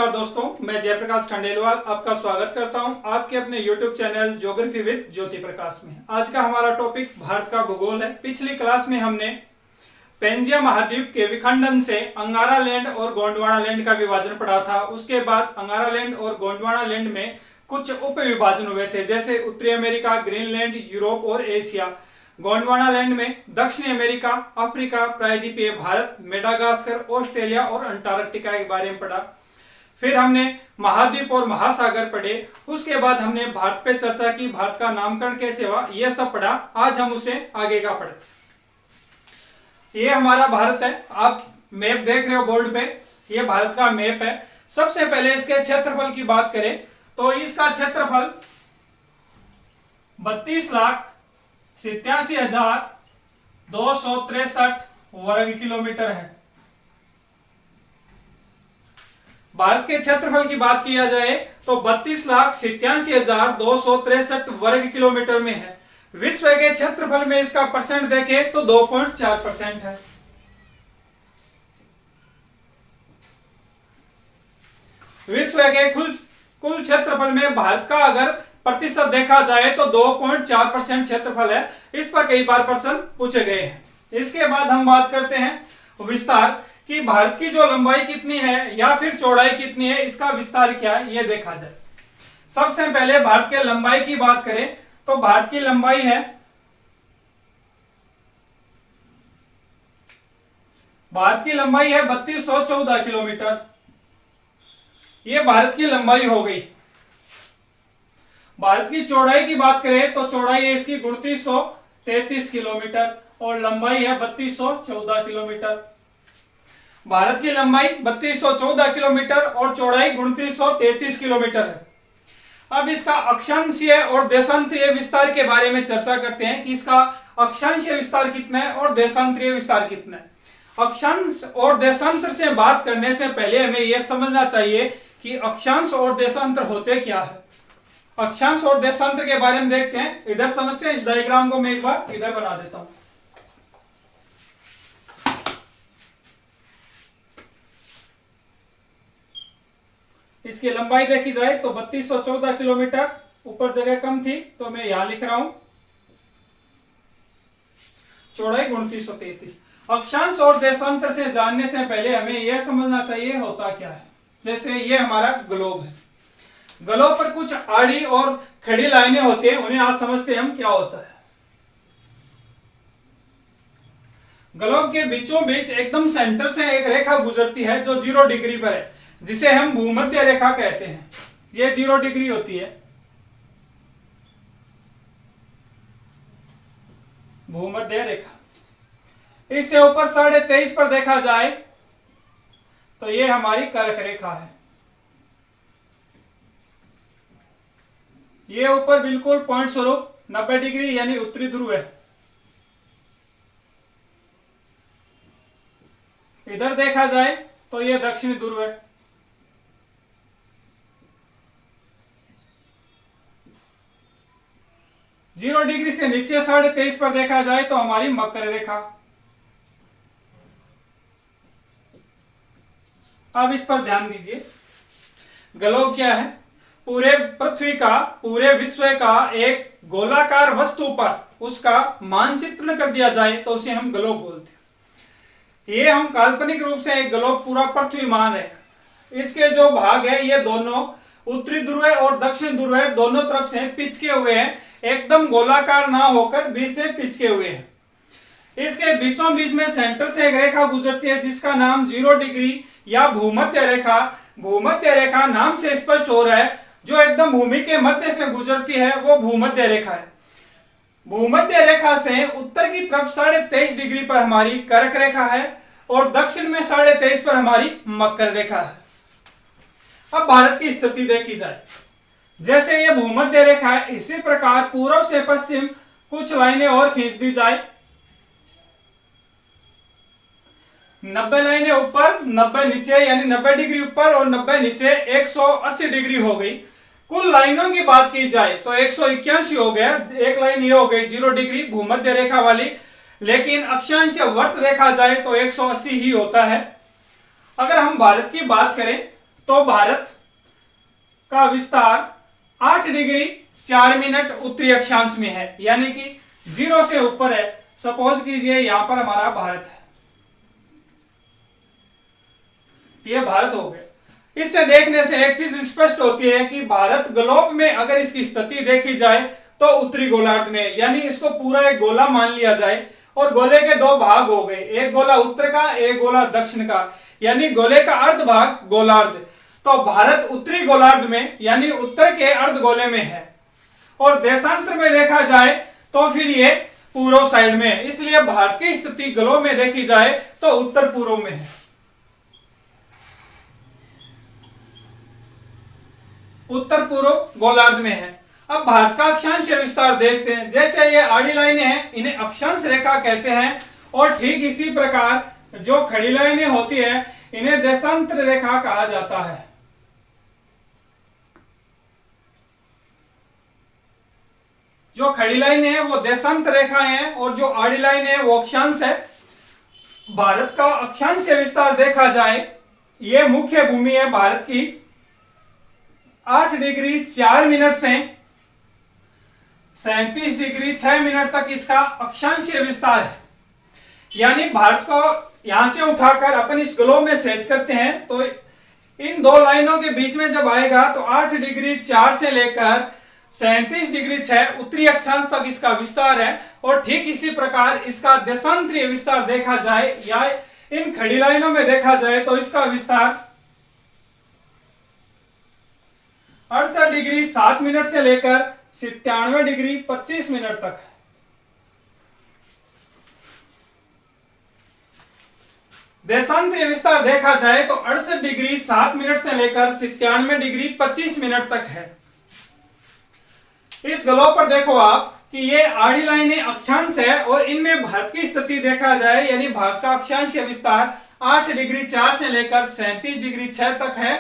नमस्कार दोस्तों, मैं जयप्रकाश खंडेलवाल आपका स्वागत करता हूं आपके अपने YouTube channel geography with Jyoti Prakash में। आज का हमारा टॉपिक भारत का भूगोल है। पिछली क्लास में हमने पेंजिया महाद्वीप के विखंडन से अंगारा लैंड और गोंडवाना लैंड का विभाजन पढ़ा था। उसके बाद अंगारा लैंड और गोंडवाना लैंड में कुछ उप विभाजन हुए थे, जैसे उत्तरी अमेरिका, ग्रीनलैंड, यूरोप और एशिया। गोंडवाना लैंड में दक्षिणी अमेरिका, अफ्रीका, प्रायद्वीपीय भारत, मेडागास्कर, ऑस्ट्रेलिया और अंटार्कटिका के बारे में पढ़ा। फिर हमने महाद्वीप और महासागर पढ़े। उसके बाद हमने भारत पे चर्चा की, भारत का नामकरण कैसे हुआ, यह सब पढ़ा। आज हम उसे आगे का पढ़ते। ये हमारा भारत है, आप मैप देख रहे हो बोर्ड पे, ये भारत का मैप है। सबसे पहले इसके क्षेत्रफल की बात करें तो इसका क्षेत्रफल 32,87,263 वर्ग किलोमीटर है। भारत के क्षेत्रफल की बात किया जाए तो 32,87,263 वर्ग किलोमीटर में है। विश्व के क्षेत्रफल में इसका परसेंट देखें तो 2.4% है। विश्व के कुल क्षेत्रफल में भारत का अगर प्रतिशत देखा जाए तो 2.4% क्षेत्रफल है। इस पर कई बार प्रश्न पूछे गए हैं। इसके बाद हम बात करते हैं विस्तार कि भारत की जो लंबाई कितनी है या फिर चौड़ाई कितनी है, इसका विस्तार क्या है, यह देखा जाए। सबसे पहले भारत के लंबाई की बात करें तो भारत की लंबाई है 3214 किलोमीटर। यह भारत की लंबाई हो गई। भारत की चौड़ाई की बात करें तो चौड़ाई है इसकी 2933 किलोमीटर और लंबाई है 3214 किलोमीटर। भारत की लंबाई 3214 किलोमीटर और चौड़ाई 2933 किलोमीटर है। अब इसका अक्षांशीय और देशांतरीय विस्तार के बारे में चर्चा करते हैं कि इसका अक्षांशीय विस्तार कितना है और देशांतरीय विस्तार कितना है। अक्षांश और देशांतर से बात करने से पहले हमें यह समझना चाहिए कि अक्षांश और देशांतर होते क्या है। अक्षांश और देशांतर के बारे में देखते हैं, इधर समझते हैं। इस डायग्राम को मैं एक बार इधर बना देता हूं। इसकी लंबाई देखी जाए तो 3214 किलोमीटर, ऊपर जगह कम थी तो मैं यहां लिख रहा हूं, चौड़ाई 2933। अक्षांश और देशांतर से जानने से पहले हमें यह समझना चाहिए होता क्या है। जैसे ये हमारा ग्लोब है, ग्लोब पर कुछ आड़ी और खड़ी लाइनें होती हैं, उन्हें आज समझते हैं हम क्या होता है। ग्लोब के बीचों बीच एकदम सेंटर से एक रेखा गुजरती है जो 0 डिग्री पर है, जिसे हम भूमध्य रेखा कहते हैं। यह 0 डिग्री होती है, भूमध्य रेखा। इससे ऊपर 23.5 पर देखा जाए तो यह हमारी कर्क रेखा है। यह ऊपर बिल्कुल पॉइंट स्वरूप 90 डिग्री यानी उत्तरी ध्रुव है। इधर देखा जाए तो यह दक्षिणी ध्रुव है। जीरो डिग्री से नीचे 23.5 पर देखा जाए तो हमारी मकर रेखा। अब इस पर ध्यान दीजिए, ग्लोब क्या है? पूरे पृथ्वी का, पूरे विश्व का एक गोलाकार वस्तु पर उसका मानचित्रण कर दिया जाए तो उसे हम ग्लोब बोलते हैं। ये हम काल्पनिक रूप से एक ग्लोब पूरा पृथ्वी मान रहे हैं। इसके जो भाग है ये दोनों उत्तरी ध्रुव और दक्षिण ध्रुव दोनों तरफ से पिचके हुए हैं, एकदम गोलाकार ना होकर बीच से पिचके हुए हैं। इसके बीचों बीच में सेंटर से एक रेखा गुजरती है जिसका नाम 0 डिग्री या भूमध्य रेखा। भूमध्य रेखा नाम से स्पष्ट हो रहा है, जो एकदम भूमि के मध्य से गुजरती है वो भूमध्य रेखा है। भूमध्य रेखा से उत्तर की तरफ 23.5 डिग्री पर हमारी कर्क रेखा है और दक्षिण में 23.5 पर हमारी मकर रेखा है। अब भारत की स्थिति देखी जाए, जैसे ये भूमध्य रेखा है, इसी प्रकार पूर्व से पश्चिम कुछ लाइनें और खींच दी जाए। 90 लाइनें ऊपर, 90 नीचे, यानी 90 डिग्री ऊपर और 90 नीचे, 180 डिग्री हो गई। कुल लाइनों की बात की जाए तो 181 हो गया। एक लाइन ये हो गई 0 डिग्री भूमध्य रेखा वाली, लेकिन अक्षांश वर्त देखा जाए तो 180 ही होता है। अगर हम भारत की बात करें तो भारत का विस्तार 8 डिग्री 4 मिनट उत्तरी अक्षांश में है, यानी कि 0 से ऊपर है। सपोज कीजिए यहां पर हमारा भारत है, यह भारत हो गया। इससे देखने से एक चीज स्पष्ट होती है कि भारत ग्लोब में अगर इसकी स्थिति देखी जाए तो उत्तरी गोलार्ध में, यानी इसको पूरा एक गोला मान लिया जाए और गोले के दो भाग हो गए, एक गोला उत्तर का, एक गोला दक्षिण का, यानी गोले का अर्ध भाग गोलार्ध। तो भारत उत्तरी गोलार्ध में यानी उत्तर के अर्ध गोले में है, और देशांतर में देखा जाए तो फिर ये पूर्व साइड में है। इसलिए भारत की स्थिति ग्लोब में देखी जाए तो उत्तर पूर्व में है, उत्तर पूर्व गोलार्ध में है। अब भारत का अक्षांशीय विस्तार देखते हैं। जैसे ये आड़ी लाइनें हैं इन्हें अक्षांश रेखा कहते हैं, और ठीक इसी प्रकार जो खड़ी लाइनें होती है इन्हें देशांतर रेखा कहा जाता है। जो खड़ी लाइन है वो देशांतर रेखाएं हैं और जो आड़ी लाइन है वो अक्षांश है। भारत का अक्षांशीय विस्तार देखा जाए, ये मुख्य भूमि है भारत की 8 डिग्री 4 मिनट से 37 डिग्री 6 मिनट तक इसका अक्षांशीय विस्तार है। यानी भारत को यहां से उठाकर अपन इस ग्लोब में सेट करते हैं तो इन दो लाइनों के बीच में जब आएगा तो 8 डिग्री 4 से लेकर 37 डिग्री 6 उत्तरी अक्षांश तक इसका विस्तार है। और ठीक इसी प्रकार इसका देशांतरीय विस्तार देखा जाए या इन खड़ी लाइनों में देखा जाए तो इसका विस्तार 68 डिग्री 7 मिनट से लेकर 97 डिग्री 25 मिनट तक है। देशांतरीय विस्तार देखा जाए तो 68 डिग्री 7 मिनट से लेकर 97 डिग्री 25 मिनट तक है। इस ग्लोब पर देखो आप कि ये आड़ी लाइनें अक्षांश है और इनमें भारत की स्थिति देखा जाए यानी भारत का अक्षांशीय विस्तार 8 डिग्री 4 से लेकर 37 डिग्री 6 तक है।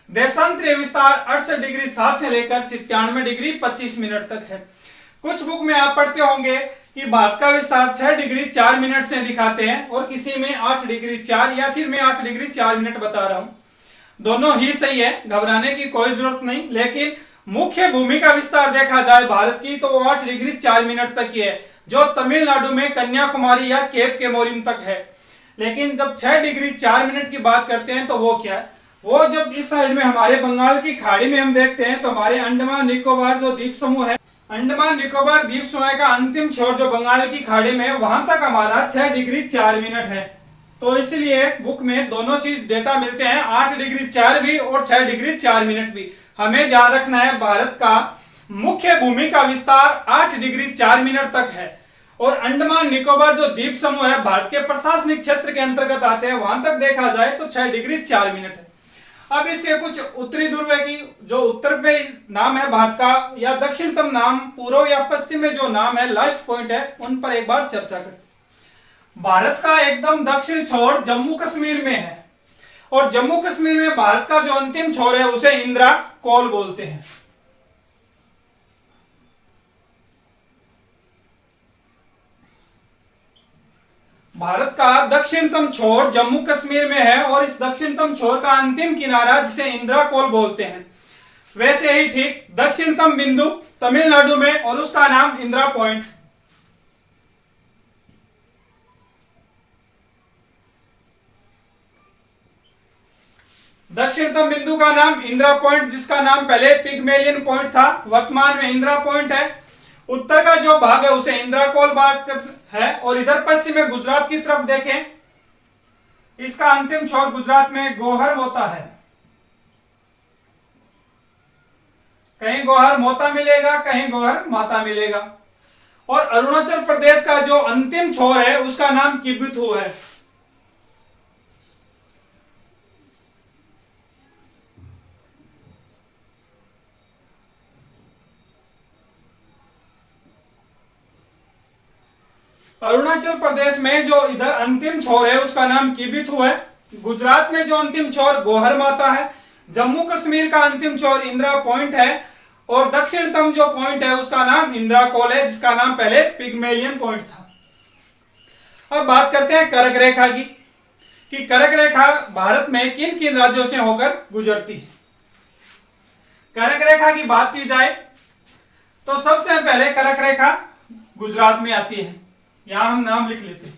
देशांतरीय विस्तार 68 डिग्री 7 से लेकर 97 डिग्री 25 मिनट तक है। कुछ बुक में आप पढ़ते होंगे कि भारत का विस्तार 6 डिग्री 4 मिनट से दिखाते हैं और किसी में 8 डिग्री 4 या फिर मैं 8 डिग्री 4 मिनट बता रहा हूं। दोनों ही सही है, घबराने की कोई जरूरत नहीं। लेकिन मुख्य भूमि का विस्तार देखा जाए भारत की तो वो 8 डिग्री 4 मिनट तक की है, जो तमिलनाडु में कन्याकुमारी या केप केमोरिन तक है। लेकिन जब 6 डिग्री 4 मिनट की बात करते हैं तो वो क्या है, वो जब इस साइड में हमारे बंगाल की खाड़ी में हम देखते हैं तो हमारे अंडमान निकोबार जो द्वीप समूह है, अंडमान निकोबार द्वीप समूह का अंतिम छोर जो बंगाल की खाड़ी में है वहां तक हमारा 6 डिग्री 4 मिनट है। तो इसलिए बुक में दोनों चीज डेटा मिलते हैं, 8 डिग्री 4 भी और 6 डिग्री 4 मिनट भी। हमें ध्यान रखना है भारत का मुख्य भूमि का विस्तार 8 डिग्री 4 मिनट तक है और अंडमान निकोबार जो द्वीप समूह है भारत के प्रशासनिक क्षेत्र के अंतर्गत आते हैं, वहां तक देखा जाए तो 6 डिग्री 4 मिनट है। अब इसके कुछ उत्तरी ध्रुव की जो उत्तर पे नाम है भारत का या दक्षिणतम नाम पूर्व या पश्चिम में जो नाम है लास्ट पॉइंट है, उन पर एक बार चर्चा करें। भारत का एकदम दक्षिण छोर जम्मू कश्मीर में है और जम्मू कश्मीर में भारत का जो अंतिम छोर है उसे इंदिरा कोल बोलते हैं। भारत का दक्षिणतम छोर जम्मू कश्मीर में है और इस दक्षिणतम छोर का अंतिम किनारा जिसे इंदिरा कोल बोलते हैं। वैसे ही ठीक दक्षिणतम बिंदु तमिलनाडु में और उसका नाम इंदिरा पॉइंट। दक्षिणतम बिंदु का नाम इंदिरा पॉइंट, जिसका नाम पहले पिगमेलियन पॉइंट था, वर्तमान में इंदिरा पॉइंट है। उत्तर का जो भाग है उसे इंदिरा कोल भाग है और इधर पश्चिम में गुजरात की तरफ देखें, इसका अंतिम छोर गुजरात में गोहर होता है। कहीं गोहर मोता मिलेगा, कहीं गोहर माता मिलेगा। और अरुणाचल प्रदेश का जो अंतिम छोर है उसका नाम किबुथु है। अरुणाचल प्रदेश में जो इधर अंतिम छोर है उसका नाम किबिथु है। गुजरात में जो अंतिम छोर गोहर माता है। जम्मू कश्मीर का अंतिम छोर इंदिरा पॉइंट है और दक्षिणतम जो पॉइंट है उसका नाम इंदिरा कोल है, जिसका नाम पहले पिगमेलियन पॉइंट था। अब बात करते हैं कर्क रेखा की। कि कर्क रेखा भारत में किन किन राज्यों से होकर गुजरती है। कर्क रेखा की बात की जाए तो सबसे पहले कर्क रेखा गुजरात में आती है। यहां हम नाम लिख लेते हैं।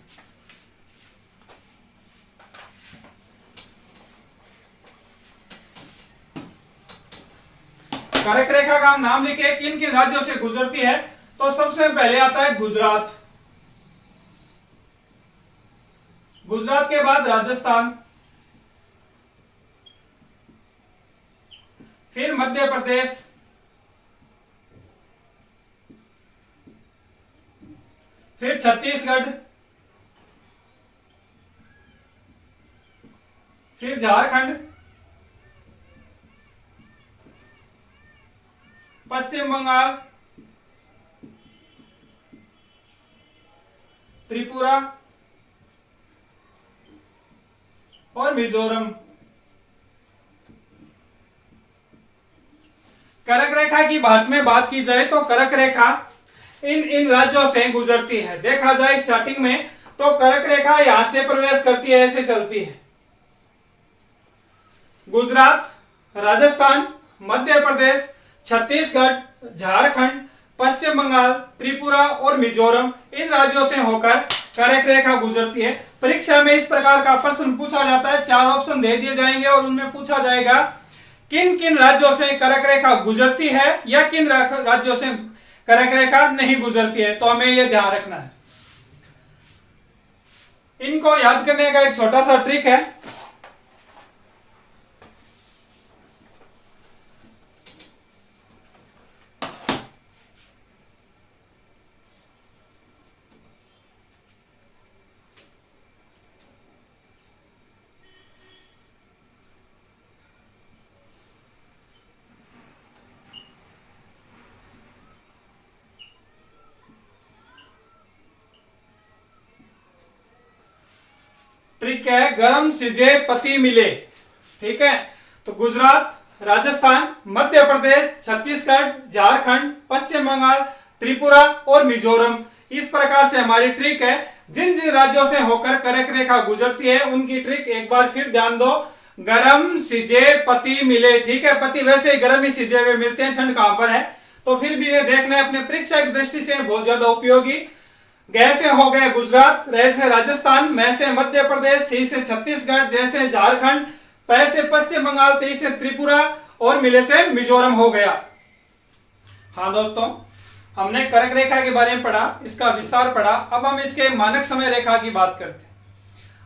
कर्क रेखा का हम नाम लिखे, किन किन राज्यों से गुजरती है, तो सबसे पहले आता है गुजरात। गुजरात के बाद राजस्थान, फिर मध्य प्रदेश, फिर छत्तीसगढ़, फिर झारखंड, पश्चिम बंगाल, त्रिपुरा और मिजोरम। कर्क रेखा की भारत में बात की जाए तो कर्क रेखा इन राज्यों से गुजरती है। देखा जाए स्टार्टिंग में तो कर्क रेखा यहां से प्रवेश करती है, ऐसे चलती है। गुजरात, राजस्थान, मध्य प्रदेश, छत्तीसगढ़, झारखंड, पश्चिम बंगाल, त्रिपुरा और मिजोरम, इन राज्यों से होकर कर्क रेखा गुजरती है। परीक्षा में इस प्रकार का प्रश्न पूछा जाता है। 4 ऑप्शन दे दिए जाएंगे और उनमें पूछा जाएगा किन किन राज्यों से कर्क रेखा गुजरती है या किन राज्यों से कर्क रेखा नहीं गुजरती है। तो हमें यह ध्यान रखना है। इनको याद करने का एक छोटा सा ट्रिक है। ट्रिक है, गरम सिजे पति मिले। ठीक है, तो गुजरात, राजस्थान, मध्य प्रदेश, छत्तीसगढ़, झारखंड, पश्चिम बंगाल, त्रिपुरा और मिजोरम, इस प्रकार से हमारी ट्रिक है। जिन जिन राज्यों से होकर कर्क रेखा गुजरती है उनकी ट्रिक एक बार फिर ध्यान दो। गरम सिजे पति मिले। ठीक है, पति वैसे ही गर्म ही सिजे हुए मिलते हैं, ठंड कहां पर है, तो फिर भी इन्हें देखना है अपने परीक्षा की दृष्टि से बहुत ज्यादा उपयोगी। ग से हो गए गुजरात, र से राजस्थान, म से मध्य प्रदेश, सी से छत्तीसगढ़, ज से झारखंड, प से पश्चिम बंगाल, ती से त्रिपुरा और मिले से मिजोरम हो गया। हाँ दोस्तों, हमने कर्क रेखा के बारे में पढ़ा, इसका विस्तार पढ़ा। अब हम इसके मानक समय रेखा की बात करते हैं।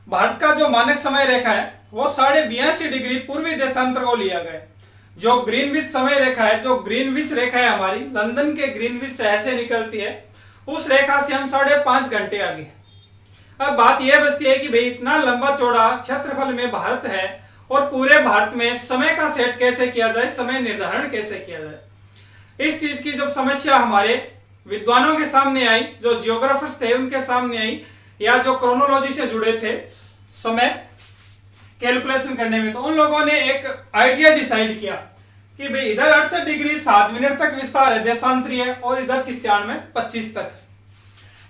भारत का जो मानक समय रेखा है वो 82.5 डिग्री पूर्वी देशांतर को लिया गया। जो ग्रीनविच समय रेखा है, जो ग्रीनविच रेखा है हमारी, लंदन के ग्रीनविच शहर से निकलती है, उस रेखा से हम 5.5 घंटे आगे हैं। अब बात यह बचती है कि भाई इतना लंबा चौड़ा क्षेत्रफल में भारत है और पूरे भारत में समय का सेट कैसे किया जाए, समय निर्धारण कैसे किया जाए। इस चीज की जब समस्या हमारे विद्वानों के सामने आई, जो जियोग्राफर्स थे उनके सामने आई, या जो क्रोनोलॉजी से जुड़े थे समय कैलकुलेशन करने में, तो उन लोगों ने एक आइडिया डिसाइड किया कि भाई इधर 68 डिग्री 7 मिनट तक विस्तार है देशांतरीय और इधर 97-25 तक।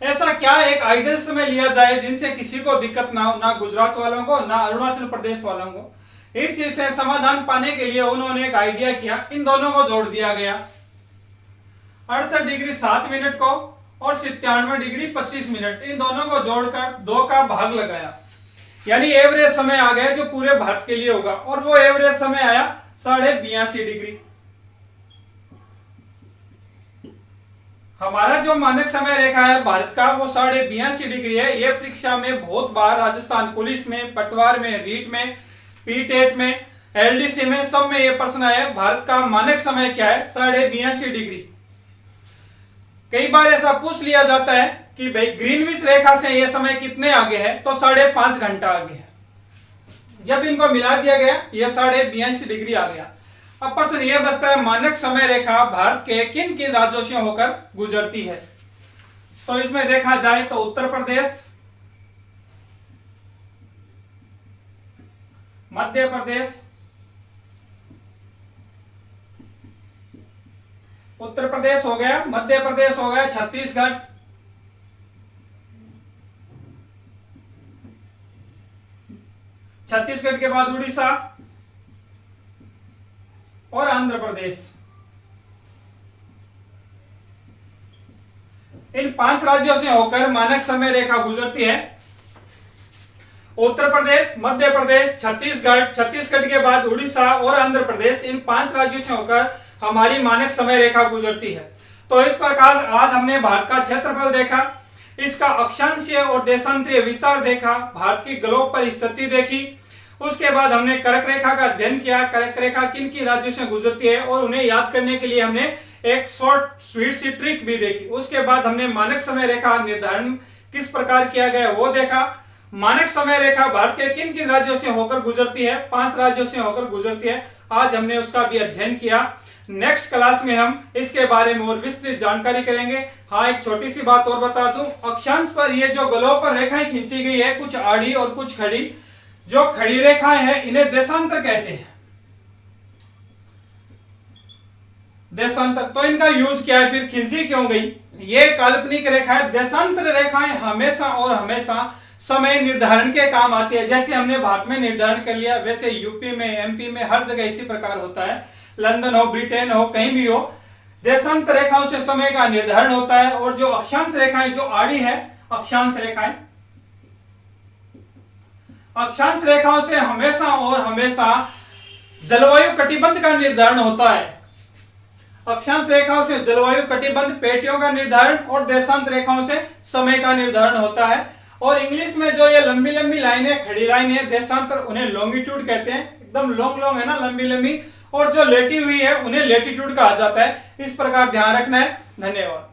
ऐसा क्या एक आइडियल समय लिया जाए जिनसे किसी को दिक्कत ना हो, ना गुजरात वालों को ना अरुणाचल प्रदेश वालों को। इस चीज से समाधान पाने के लिए उन्होंने एक आइडिया किया, इन दोनों को जोड़ दिया गया, 68 डिग्री 7 मिनट को और 97 डिग्री 25 मिनट, इन दोनों को जोड़कर 2 का भाग लगाया, यानी एवरेज समय आ गया जो पूरे भारत के लिए होगा। और वो एवरेज समय आया 82.5 डिग्री। हमारा जो मानक समय रेखा है भारत का वो 82.5 डिग्री है। ये परीक्षा में बहुत बार राजस्थान पुलिस में, पटवार में, रीट में, पीटेट में, एलडीसी में, सब में ये प्रश्न आया भारत का मानक समय क्या है, 82.5 डिग्री। कई बार ऐसा पूछ लिया जाता है कि भाई ग्रीनविच रेखा से ये समय कितने आगे है, तो 5.5 घंटा आगे है। जब इनको मिला दिया गया ये 82.5 डिग्री आ गया। अब प्रश्न यह बचता है मानक समय रेखा भारत के किन किन राज्यों से होकर गुजरती है। तो इसमें देखा जाए तो उत्तर प्रदेश, मध्य प्रदेश, उत्तर प्रदेश हो गया, मध्य प्रदेश हो गया, छत्तीसगढ़, छत्तीसगढ़ के बाद उड़ीसा और आंध्र प्रदेश। इन 5 राज्यों से होकर मानक समय रेखा गुजरती है। उत्तर प्रदेश, मध्य प्रदेश, छत्तीसगढ़, छत्तीसगढ़ के बाद उड़ीसा और आंध्र प्रदेश, इन 5 राज्यों से होकर हमारी मानक समय रेखा गुजरती है। तो इस प्रकार आज हमने भारत का क्षेत्रफल देखा, इसका अक्षांशीय और देशांतरीय विस्तार देखा, भारत की ग्लोब पर स्थिति देखी, उसके बाद हमने कर्क रेखा का अध्ययन किया, कर्क रेखा किन किन राज्यों से गुजरती है और उन्हें याद करने के लिए हमने एक शॉर्ट स्वीट सी ट्रिक भी देखी। उसके बाद हमने मानक समय रेखा निर्धारण किस प्रकार किया गया वो देखा। मानक समय रेखा भारत के किन किन राज्यों से होकर गुजरती है, 5 राज्यों से होकर गुजरती है, आज हमने उसका भी अध्ययन किया। नेक्स्ट क्लास में हम इसके बारे में और विस्तृत जानकारी करेंगे। हाँ, एक छोटी सी बात और बता दूं, अक्षांश पर ये जो ग्लोब पर रेखाएं खींची गई है, कुछ आड़ी और कुछ खड़ी, जो खड़ी रेखाएं हैं इन्हें देशांतर कहते हैं। देशांतर, तो इनका यूज क्या है, फिर खींची क्यों गई? ये काल्पनिक रेखा है। देशांतर रेखाएं हमेशा और हमेशा समय निर्धारण के काम आती है। जैसे हमने भारत में निर्धारण कर लिया, वैसे यूपी में, एमपी में, हर जगह इसी प्रकार होता है। लंदन हो, ब्रिटेन हो, कहीं भी हो, देशांतर रेखाओं से समय का निर्धारण होता है। और जो अक्षांश रेखाएं, जो आड़ी है, अक्षांश रेखाएं, अक्षांश रेखाओं से हमेशा और हमेशा जलवायु कटिबंध का निर्धारण होता है। अक्षांश रेखाओं से जलवायु कटिबंध पेटियों का निर्धारण और देशांतर रेखाओं से समय का निर्धारण होता है। और इंग्लिश में जो ये लंबी लंबी लाइनें, खड़ी लाइन है, देशांतर, उन्हें लॉन्गिट्यूड कहते हैं। एकदम लॉन्ग लॉन्ग है ना, लंबी लंबी, और जो लेटी हुई है उन्हें लेटीट्यूड कहा जाता है। इस प्रकार ध्यान रखना है। धन्यवाद।